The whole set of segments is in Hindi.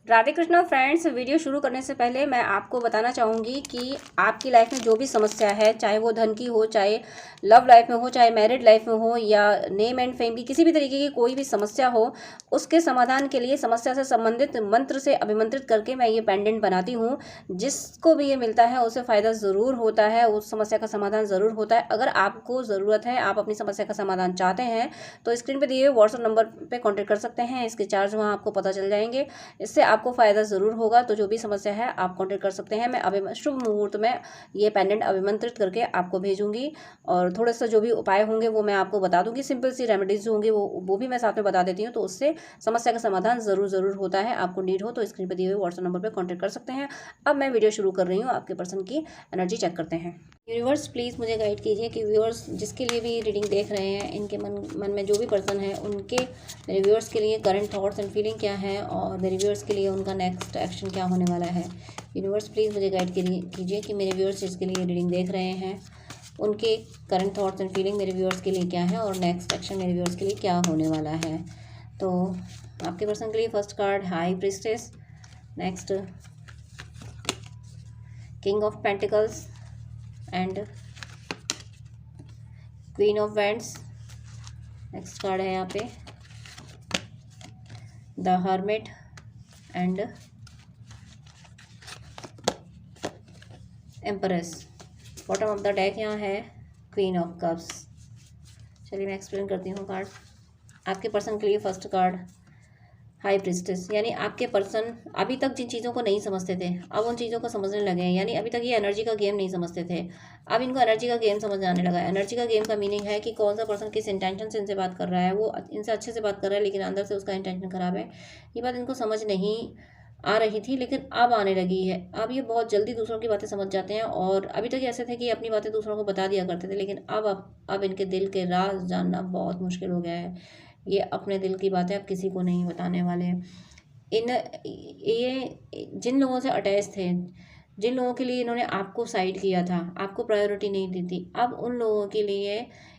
राधे कृष्णा फ्रेंड्स। वीडियो शुरू करने से पहले मैं आपको बताना चाहूँगी कि आपकी लाइफ में जो भी समस्या है, चाहे वो धन की हो, चाहे लव लाइफ में हो, चाहे मैरिड लाइफ में हो, या नेम एंड फेम की किसी भी तरीके की कोई भी समस्या हो, उसके समाधान के लिए समस्या से संबंधित मंत्र से अभिमंत्रित करके मैं ये पेंडेंट बनाती हूँ। जिसको भी ये मिलता है उसे फ़ायदा ज़रूर होता है, उस समस्या का समाधान ज़रूर होता है। अगर आपको ज़रूरत है, आप अपनी समस्या का समाधान चाहते हैं, तो स्क्रीन पर दिए हुए व्हाट्सएप नंबर पर कॉन्टैक्ट कर सकते हैं। इसके चार्ज वहाँ आपको पता चल जाएंगे। इससे आपको फ़ायदा ज़रूर होगा। तो जो भी समस्या है आप कॉन्टेक्ट कर सकते हैं। मैं अभी शुभ मुहूर्त में ये पेंडेंट अभिमंत्रित करके आपको भेजूंगी, और थोड़ा सा जो भी उपाय होंगे वो मैं आपको बता दूंगी। सिंपल सी रेमेडीज जो होंगी वो भी मैं साथ में बता देती हूँ, तो उससे समस्या का समाधान ज़रूर होता है। आपको नीड हो तो स्क्रीन पर दिए हुए व्हाट्सएप नंबर पर कॉन्टैक्ट कर सकते हैं। अब मैं वीडियो शुरू कर रही हूँ। आपके पर्सन की एनर्जी चेक करते हैं। यूनिवर्स प्लीज़ मुझे गाइड कीजिए कि व्यूअर्स जिसके लिए भी रीडिंग देख रहे हैं, इनके मन में जो भी पर्सन है, उनके मेरे व्यूअर्स के लिए करंट थॉट्स एंड फीलिंग क्या है, और मेरे व्यूअर्स के लिए उनका नेक्स्ट एक्शन क्या होने वाला है। यूनिवर्स प्लीज़ मुझे गाइड कीजिए कि मेरे व्यूअर्स जिसके लिए रीडिंग देख रहे हैं, उनके करंट थॉट्स एंड फीलिंग मेरे व्यूअर्स के लिए क्या है, और नेक्स्ट एक्शन मेरे व्यूअर्स के लिए क्या होने वाला है। तो आपके पर्सन के लिए first card high priestess, next king of pentacles and queen of wands. Next card है यहाँ पे the hermit and empress. Bottom of the deck यहाँ है क्वीन ऑफ कप्स। चलिए मैं एक्सप्लेन करती हूँ कार्ड। आपके पर्सन के लिए फर्स्ट कार्ड हाई प्रिस्टेस, यानी आपके पर्सन अभी तक जिन चीज़ों को नहीं समझते थे, अब उन चीज़ों को समझने लगे हैं। यानी अभी तक ये एनर्जी का गेम नहीं समझते थे, अब इनको एनर्जी का गेम समझ आने लगा है। एनर्जी का गेम का मीनिंग है कि कौन सा पर्सन किस इंटेंशन से इनसे बात कर रहा है। वो इनसे अच्छे से बात कर रहा है, लेकिन अंदर से उसका इंटेंशन खराब है। ये बात इनको समझ नहीं आ रही थी, लेकिन अब आने लगी है। अब ये बहुत जल्दी दूसरों की बातें समझ जाते हैं, और अभी तक ऐसे थे कि अपनी बातें दूसरों को बता दिया करते थे, लेकिन अब इनके दिल के राज जानना बहुत मुश्किल हो गया है। ये अपने दिल की बातें अब किसी को नहीं बताने वाले। इन ये जिन लोगों से अटैच थे, जिन लोगों के लिए इन्होंने आपको साइड किया था, आपको प्रायोरिटी नहीं दी थी, अब उन लोगों के लिए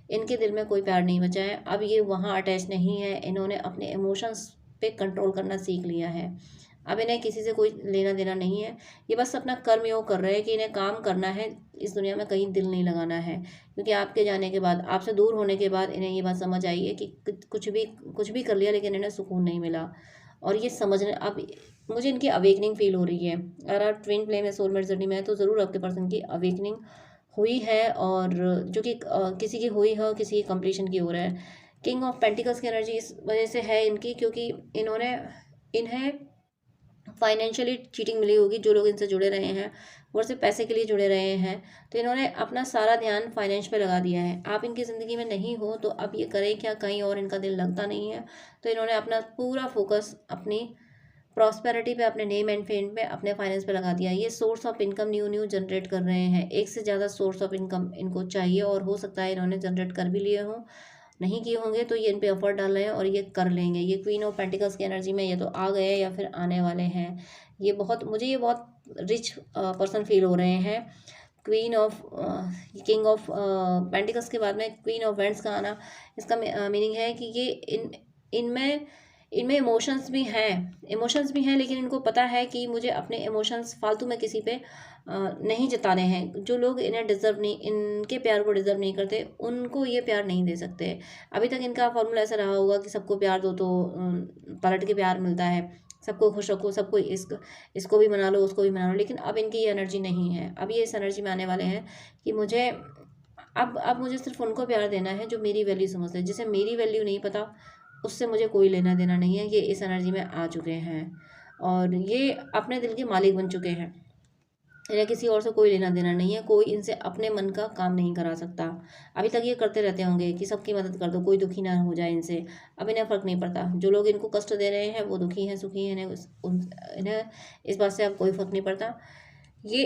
इनके दिल में कोई प्यार नहीं बचा है। अब ये वहाँ अटैच नहीं है। इन्होंने अपने इमोशंस पे कंट्रोल करना सीख लिया है। अब इन्हें किसी से कोई लेना देना नहीं है। ये बस अपना कर्म योग कर रहे हैं कि इन्हें काम करना है, इस दुनिया में कहीं दिल नहीं लगाना है। क्योंकि आपके जाने के बाद, आपसे दूर होने के बाद इन्हें ये बात समझ आई है कि कुछ भी कर लिया, लेकिन इन्हें सुकून नहीं मिला। और ये समझने अब मुझे इनकी अवेकनिंग फील हो रही है। अगर आप ट्विन फ्लेम या सोलमेट जर्नी में है, तो ज़रूर आपके पर्सन की अवेकनिंग हुई है, और जो कि किसी की हुई है, किसी की कंप्लीशन की हो रहा है। किंग ऑफ पेंटिकल्स की एनर्जी इस वजह से है इनकी, क्योंकि इन्हें फाइनेंशियली चीटिंग मिली होगी। जो लोग इनसे जुड़े रहे हैं वो सिर्फ पैसे के लिए जुड़े रहे हैं, तो इन्होंने अपना सारा ध्यान फाइनेंस पे लगा दिया है। आप इनकी ज़िंदगी में नहीं हो तो अब ये करें क्या, कहीं और इनका दिल लगता नहीं है। तो इन्होंने अपना पूरा फोकस अपनी प्रॉस्पेरिटी पे, अपने नेम एंड फेम पे, अपने फाइनेंस पे लगा दिया। ये source of income new generate कर रहे हैं। एक से ज़्यादा सोर्स ऑफ इनकम इनको चाहिए, और हो सकता है इन्होंने जनरेट कर भी लिए हों, नहीं किए होंगे तो ये इन पे एफर्ट डाल रहे हैं और ये कर लेंगे। ये क्वीन ऑफ पेंटिकल्स की एनर्जी में ये तो आ गए या फिर आने वाले हैं। ये बहुत रिच पर्सन फील हो रहे हैं। Queen of king of pentacles के बाद में क्वीन ऑफ वेंड्स का आना, इसका मीनिंग है कि ये इनमें इनमें इमोशंस भी हैं, लेकिन इनको पता है कि मुझे अपने इमोशंस फालतू में किसी पे नहीं जताने हैं। जो लोग इन्हें डिज़र्व नहीं, इनके प्यार को डिज़र्व नहीं करते, उनको ये प्यार नहीं दे सकते। अभी तक इनका फॉर्मूला ऐसा रहा होगा कि सबको प्यार दो तो पलट के प्यार मिलता है, सबको खुश रखो, सबको इसको भी मना लो, उसको भी मना लो। लेकिन अब इनकी ये एनर्जी नहीं है। अब ये इस एनर्जी में आने वाले हैं कि अब मुझे सिर्फ उनको प्यार देना है जो मेरी वैल्यू समझते हैं। जिसे मेरी वैल्यू नहीं पता, उससे मुझे कोई लेना देना नहीं है। ये इस एनर्जी में आ चुके हैं, और ये अपने दिल के मालिक बन चुके हैं। इन्हें किसी और से कोई लेना देना नहीं है। कोई इनसे अपने मन का काम नहीं करा सकता। अभी तक ये करते रहते होंगे कि सबकी मदद कर दो, कोई दुखी ना हो जाए इनसे। अब इन्हें फ़र्क नहीं पड़ता। जो लोग इनको कष्ट दे रहे हैं वो दुखी हैं, सुखी हैं, इन्हें इस बात से अब कोई फ़र्क नहीं पड़ता। ये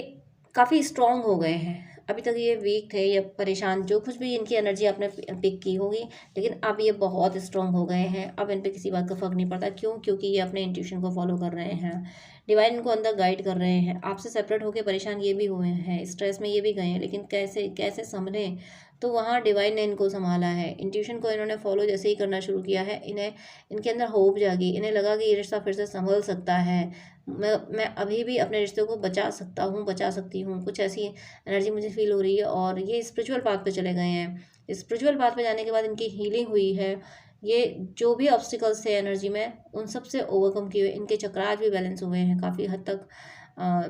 काफ़ी स्ट्रॉन्ग हो गए हैं। अभी तक ये वीक थे या परेशान, जो कुछ भी इनकी एनर्जी आपने पिक की होगी, लेकिन अब ये बहुत स्ट्रॉन्ग हो गए हैं। अब इन पे किसी बात का फ़र्क नहीं पड़ता। क्यों? क्योंकि ये अपने इंट्यूशन को फॉलो कर रहे हैं। डिवाइन इनको अंदर गाइड कर रहे हैं। आपसे सेपरेट होकर परेशान ये भी हुए हैं, स्ट्रेस में ये भी गए हैं, लेकिन कैसे कैसे संभलें, तो वहाँ डिवाइन ने इनको संभाला है। इंट्यूशन को इन्होंने फॉलो जैसे ही करना शुरू किया है, इन्हें इनके अंदर होप जागी, इन्हें लगा कि ये रिश्ता फिर से संभल सकता है, मैं अभी भी अपने रिश्ते को बचा सकता हूँ, बचा सकती हूँ, कुछ ऐसी एनर्जी मुझे फील हो रही है। और ये स्पिरिचुअल पाथ पे चले गए हैं। स्पिरिचुअल पाथ पे जाने के बाद इनकी हीलिंग हुई है। ये जो भी ऑब्स्टिकल्स थे एनर्जी में, उन सब से ओवरकम किए हुए, इनके चक्रास भी बैलेंस हुए हैं काफ़ी हद तक।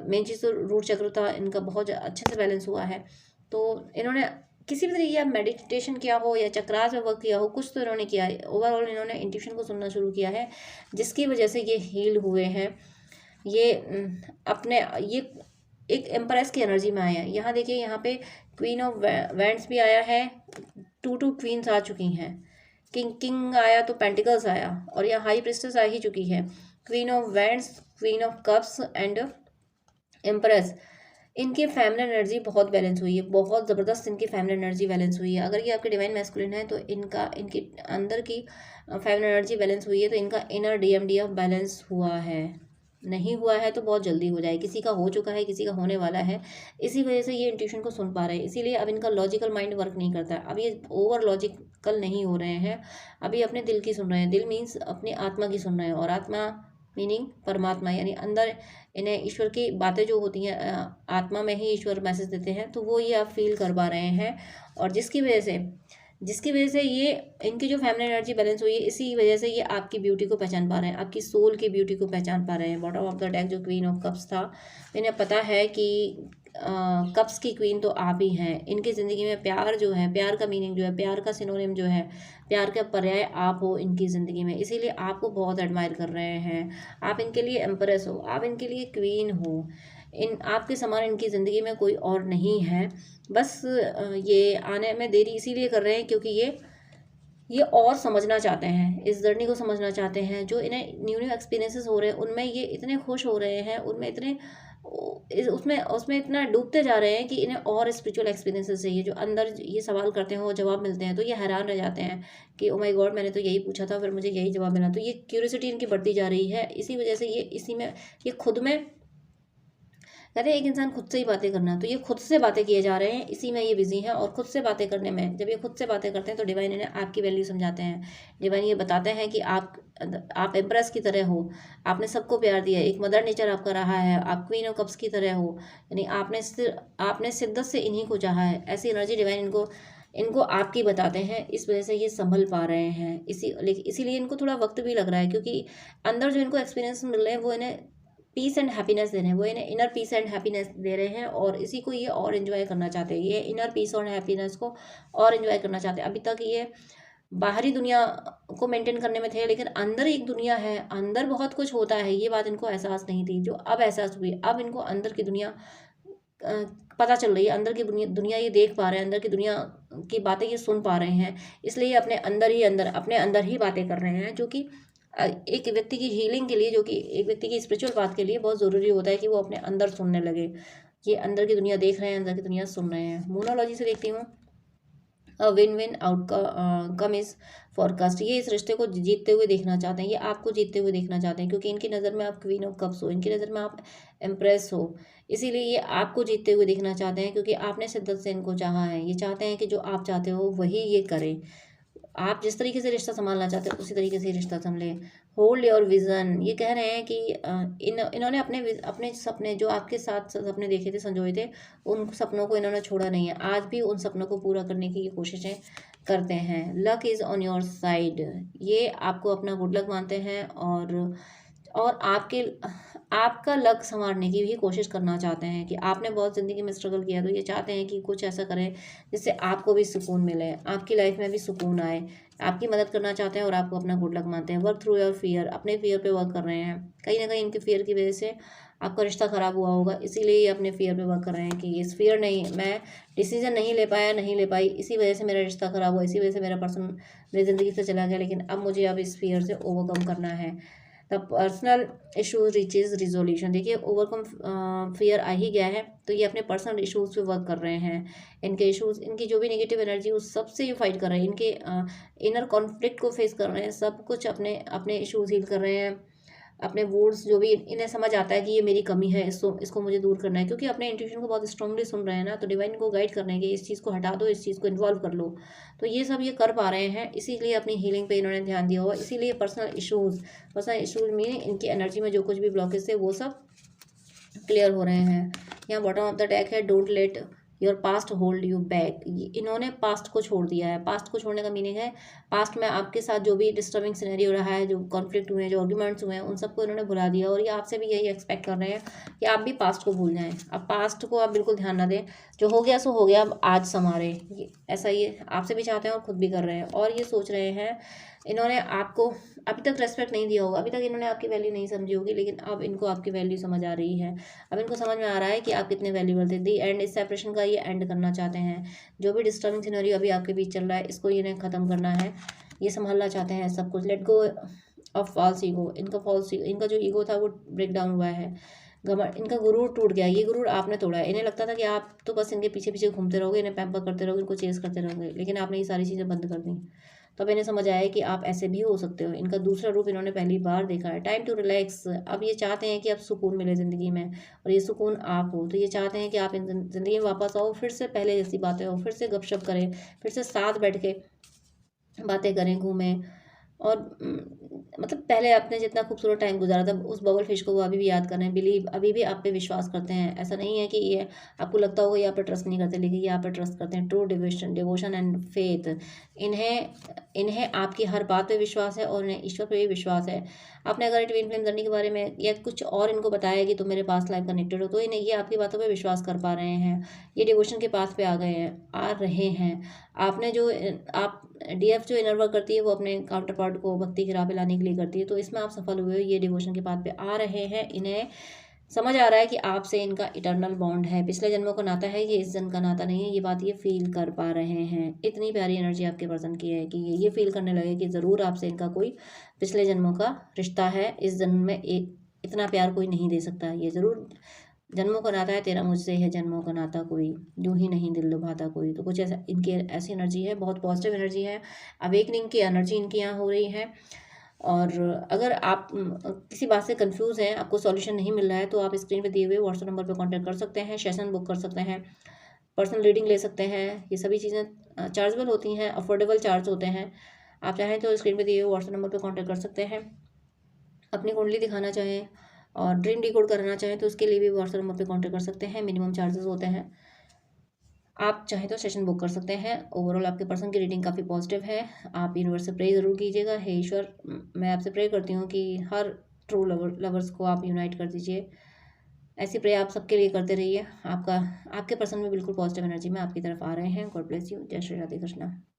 मेन चीज़ तो रूट चक्र था इनका, बहुत अच्छे से बैलेंस हुआ है। तो इन्होंने किसी भी तरीके का मेडिटेशन किया हो या चक्रास में वर्क किया हो, कुछ तो इन्होंने किया है। ओवरऑल इन्होंने इंट्यूशन को सुनना शुरू किया है, जिसकी वजह से ये हील हुए हैं। ये अपने ये एक एम्प्रेस की एनर्जी में आए हैं। यहाँ देखिए, यहाँ पे क्वीन ऑफ वैंड्स भी आया है, 2 क्वींस आ चुकी हैं, किंग आया तो पेंटिकल्स आया, और यहाँ हाई प्रिस्टेस आ ही चुकी है। Queen of wands, queen of cups and empress. इनकी फैमिली एनर्जी बहुत बैलेंस हुई है, बहुत ज़बरदस्त इनकी फैमिली एनर्जी बैलेंस हुई है। अगर ये आपके डिवाइन मैस्कुलिन है तो इनकी अंदर की फैमिली एनर्जी बैलेंस हुई है, तो इनका इनर DMDF बैलेंस हुआ है। नहीं हुआ है तो बहुत जल्दी हो जाए, किसी का हो चुका है, किसी का होने वाला है। इसी वजह से ये इंट्यूशन को सुन पा रहे हैं, इसीलिए अब इनका लॉजिकल माइंड वर्क नहीं करता है। अब ये ओवर लॉजिकल नहीं हो रहे हैं, अभी अपने दिल की सुन रहे हैं। दिल मीन्स अपनी आत्मा की सुन रहे हैं, और आत्मा मीनिंग परमात्मा, यानी अंदर इन्हें ईश्वर की बातें जो होती हैं, आत्मा में ही ईश्वर मैसेज देते हैं, तो वो ये आप फील कर पा रहे हैं। और जिसकी वजह से ये इनकी जो फैमिली एनर्जी बैलेंस हुई है, इसी वजह से ये आपकी ब्यूटी को पहचान पा रहे हैं, आपकी सोल की ब्यूटी को पहचान पा रहे हैं। बॉटम ऑफ द डेक जो क्वीन ऑफ कप्स था, इन्हें पता है कि कप्स की क्वीन तो आप ही हैं। इनकी ज़िंदगी में प्यार जो है, प्यार का मीनिंग जो है, प्यार का सिनोनिम जो है, प्यार का पर्याय आप हो इनकी ज़िंदगी में, इसीलिए आपको बहुत एडमायर कर रहे हैं। आप इनके लिए एम्प्रेस हो, आप इनके लिए क्वीन हो। आपके समान इनकी ज़िंदगी में कोई और नहीं है। बस ये आने में देरी इसीलिए कर रहे हैं क्योंकि ये और समझना चाहते हैं, इस जर्नी को समझना चाहते हैं। जो इन्हें न्यू एक्सपीरियंसेस हो रहे हैं, उनमें ये इतने खुश हो रहे हैं, उनमें इतने उसमें इतना डूबते जा रहे हैं कि इन्हें और स्पिरिचुअल एक्सपीरियंसेस चाहिए। जो अंदर ये सवाल करते हैं वो जवाब मिलते हैं, तो ये हैरान रह जाते हैं कि ओ माय गॉड, मैंने तो यही पूछा था, फिर मुझे यही जवाब मिला। तो ये क्यूरियोसिटी इनकी बढ़ती जा रही है। इसी वजह से ये खुद में कहते हैं, एक इंसान खुद से ही बातें करना, तो ये खुद से बातें किए जा रहे हैं, इसी में ये बिजी हैं। और खुद से बातें करने में, जब ये खुद से बातें करते हैं तो डिवाइन इन्हें आपकी वैल्यू समझाते हैं। डिवाइन ये बताते हैं कि आप एम्प्रेस की तरह हो, आपने सबको प्यार दिया, एक मदर नेचर आपका रहा है, आप क्वीन ऑफ कप्स की तरह हो, यानी आपने शिद्दत से इन्हीं को चाहा है। ऐसी एनर्जी डिवाइन इनको आपकी बताते हैं। इस वजह से ये संभल पा रहे हैं। इसीलिए इनको थोड़ा वक्त भी लग रहा है, क्योंकि अंदर जो इनको एक्सपीरियंस मिल रहे हैं वो इन्हें पीस एंड हैप्पीनेस दे रहे हैं, वो इन्हें इनर पीस एंड हैप्पीनेस दे रहे हैं, और इसी को ये और एंजॉय करना चाहते हैं। ये इनर पीस और हैप्पीनेस को और एंजॉय करना चाहते हैं। अभी तक ये बाहरी दुनिया को मेंटेन करने में थे, लेकिन अंदर एक दुनिया है, अंदर बहुत कुछ होता है, ये बात इनको एहसास नहीं थी, जो अब एहसास हुई। अब इनको अंदर की दुनिया पता चल रही है, अंदर की दुनिया ये देख पा रहे हैं, अंदर की दुनिया की बातें ये सुन पा रहे हैं। इसलिए अपने अंदर ही बातें कर रहे हैं, जो कि एक व्यक्ति की हीलिंग के लिए, जो कि एक व्यक्ति की स्पिरिचुअल बात के लिए बहुत ज़रूरी होता है कि वो अपने अंदर सुनने लगे। ये अंदर की दुनिया देख रहे हैं, अंदर की दुनिया सुन रहे हैं। मोनोलॉजी से देखती हूँ, win win outcome is forecast. ये इस रिश्ते को जीतते हुए देखना चाहते हैं, ये आपको जीतते हुए देखना चाहते हैं, क्योंकि इनकी नज़र में आप क्वीन ऑफ कप्स हो, इनकी नज़र में आप एम्प्रेस हो। इसीलिए ये आपको जीतते हुए देखना चाहते हैं, क्योंकि आपने शिद्दत से इनको चाहा है। ये चाहते हैं कि जो आप चाहते हो वही ये करें। आप जिस तरीके से रिश्ता संभालना चाहते हैं उसी तरीके से रिश्ता संभले। Hold your vision. ये कह रहे हैं कि इन्होंने अपने सपने, जो आपके साथ सपने देखे थे, संजोए थे, उन सपनों को इन्होंने छोड़ा नहीं है। आज भी उन सपनों को पूरा करने की ये कोशिशें करते हैं। Luck is on your side. ये आपको अपना गुड लक मानते हैं, और आपका लक संवारने की भी कोशिश करना चाहते हैं। कि आपने बहुत ज़िंदगी में स्ट्रगल किया, तो ये चाहते हैं कि कुछ ऐसा करें जिससे आपको भी सुकून मिले, आपकी लाइफ में भी सुकून आए। आपकी मदद करना चाहते हैं और आपको अपना गुड लक मानते हैं। Work through your fear. अपने फियर पे वर्क कर रहे हैं। कहीं ना कहीं इनके फियर की वजह से आपका रिश्ता ख़राब हुआ होगा, इसीलिए ये अपने फियर पे वर्क कर रहे हैं कि इस फियर नहीं, मैं डिसीजन नहीं ले पाई, इसी वजह से मेरा रिश्ता ख़राब हुआ, इसी वजह से मेरा पर्सन मेरी ज़िंदगी से चला गया। लेकिन अब मुझे इस फियर से ओवरकम करना है। The personal issues reaches resolution. देखिए, ओवरकम फियर आ ही गया है, तो ये अपने पर्सनल इशूज़ पे वर्क कर रहे हैं। इनके इशूज़, इनकी जो भी नेगेटिव एनर्जी, उस सबसे ये फाइट कर रहे हैं। इनके इनर कॉन्फ्लिक्ट को फेस कर रहे हैं, सब कुछ अपने इशूज़ हील कर रहे हैं। अपने वर्ड्स जो भी इन्हें समझ आता है कि ये मेरी कमी है, इसको मुझे दूर करना है, क्योंकि अपने इंट्यूशन को बहुत स्ट्रांगली सुन रहे हैं ना, तो डिवाइन को गाइड करना है कि इस चीज़ को हटा दो, इस चीज़ को इन्वॉल्व कर लो। तो ये सब ये कर पा रहे हैं, इसीलिए अपनी हीलिंग पे इन्होंने ध्यान दिया हुआ, इसीलिए पर्सनल इशूज़ मीन इनकी एनर्जी में जो कुछ भी ब्लॉकेज थे वो सब क्लियर हो रहे हैं। यहाँ बॉटम ऑफ द डेक है, don't let your past hold you back. इन्होंने पास्ट को छोड़ दिया है। पास्ट को छोड़ने का मीनिंग है पास्ट में आपके साथ जो भी डिस्टर्बिंग सिनेरियो रहा है, जो कॉन्फ्लिक्ट हुए हैं, जो आर्ग्यूमेंट्स हुए हैं, उन सबको इन्होंने भुला दिया, और ये आपसे भी यही एक्सपेक्ट कर रहे हैं कि आप भी पास्ट को भूल जाएं। अब पास्ट को आप बिल्कुल ध्यान ना दें, जो हो गया सो हो गया, अब आज संवारें। ऐसा ये आपसे भी चाहते हैं और खुद भी कर रहे हैं, और ये सोच रहे हैं इन्होंने आपको अभी तक रेस्पेक्ट नहीं दिया होगा, अभी तक इन्होंने आपकी वैल्यू नहीं समझी होगी, लेकिन अब इनको आपकी वैल्यू समझ आ रही है। अब इनको समझ में आ रहा है कि आप कितने वैल्यूबल थे। दी एंड, इस सेपरेशन का ये एंड करना चाहते हैं। जो भी डिस्टर्बिंग सिनेरियो अभी आपके बीच चल रहा है, इसको इन्हें ख़त्म करना है, ये संभालना चाहते हैं सब कुछ। Let go of false ego. इनका जो ईगो था वो ब्रेक डाउन हुआ है। घमंड, इनका गुरूर टूट गया। ये गुरूर आपने तोड़ा है। इन्हें लगता था कि आप तो बस इनके पीछे पीछे घूमते रहोगे, इन्हें पैम्पर करते रहोगे, इनको चेस करते रहोगे, लेकिन आपने ये सारी चीज़ें बंद कर दी। तो अब इन्हें समझ आया कि आप ऐसे भी हो सकते हो। इनका दूसरा रूप इन्होंने पहली बार देखा है। Time to relax. अब ये चाहते हैं कि अब सुकून मिले ज़िंदगी में, और ये सुकून आप हो। तो ये चाहते हैं कि आप इन ज़िंदगी में वापस आओ, फिर से पहले जैसी बातें हो, फिर से गपशप करें, फिर से साथ बैठ के बातें करें, घूमें, और मतलब पहले आपने जितना खूबसूरत टाइम गुजारा था, उस बबल फिश को वो अभी भी याद कर रहे हैं। बिलीव, अभी भी आप पे विश्वास करते हैं। ऐसा नहीं है कि ये आपको लगता होगा ये आप पे ट्रस्ट नहीं करते, लेकिन ये आप पे ट्रस्ट करते हैं। True devotion and faith. इन्हें इन्हें आपकी हर बात पे विश्वास है, और इन्हें ईश्वर पे भी विश्वास है। आपने अगर ट्विन फ्लेम जर्नी के बारे में या कुछ और इनको बताया कि तुम मेरे पास लाइफ कनेक्टेड हो, तो इन्हें ये आपकी बातों पे विश्वास कर पा रहे हैं। ये डिवोशन के पास पे आ रहे हैं। आपने जो आप डीएफ जो इनर वर्क करती है, वो अपने काउंटर पार्ट को भक्ति की राह पे लाने के लिए करती है, तो इसमें आप सफल हुए हो। ये डिवोशन के पाथ पे आ रहे हैं। इन्हें समझ आ रहा है कि आपसे इनका इटर्नल बॉन्ड है, पिछले जन्मों का नाता है, ये इस जन्म का नाता नहीं है। ये बात ये फील कर पा रहे हैं। इतनी प्यारी एनर्जी आपके पर्सन की है कि ये फील करने लगे कि ज़रूर आपसे इनका कोई पिछले जन्मों का रिश्ता है। इस जन्म में एक इतना प्यार कोई नहीं दे सकता। ये ज़रूर जन्मों का नाता है, तेरा मुझसे है जन्मों का नाता कोई, यूं ही नहीं दिल लुभाता कोई। तो कुछ ऐसा इनकी ऐसी एनर्जी है, बहुत पॉजिटिव एनर्जी है। अवेकनिंग की एनर्जी इनकी यहाँ हो रही है। और अगर आप किसी बात से कंफ्यूज हैं, आपको सॉल्यूशन नहीं मिल रहा है, तो आप स्क्रीन पे दिए हुए व्हाट्सएप नंबर पे कांटेक्ट कर सकते हैं, सेशन बुक कर सकते हैं, पर्सनल रीडिंग ले सकते हैं। ये सभी चीज़ें चार्जेबल होती हैं, अफोर्डेबल चार्ज होते हैं। आप चाहें तो स्क्रीन पे दिए हुए व्हाट्सएप नंबर पे कांटेक्ट कर सकते हैं। अपनी कुंडली दिखाना चाहें और ड्रीम डिकोड कराना चाहें, तो उसके लिए भी व्हाट्सएप नंबर पे कांटेक्ट कर सकते हैं। मिनिमम चार्जेस होते हैं। आप चाहें तो सेशन बुक कर सकते हैं। ओवरऑल आपके पर्सन की रीडिंग काफ़ी पॉजिटिव है। आप यूनिवर्स से प्रे ज़रूर कीजिएगा। हे ईश्वर, मैं आपसे प्रे करती हूँ कि हर ट्रू लवर्स को आप यूनाइट कर दीजिए। ऐसी प्रे आप सबके लिए करते रहिए। आपके पर्सन में बिल्कुल पॉजिटिव एनर्जी में आपकी तरफ आ रहे हैं। God bless you. जय श्री राधे कृष्णा।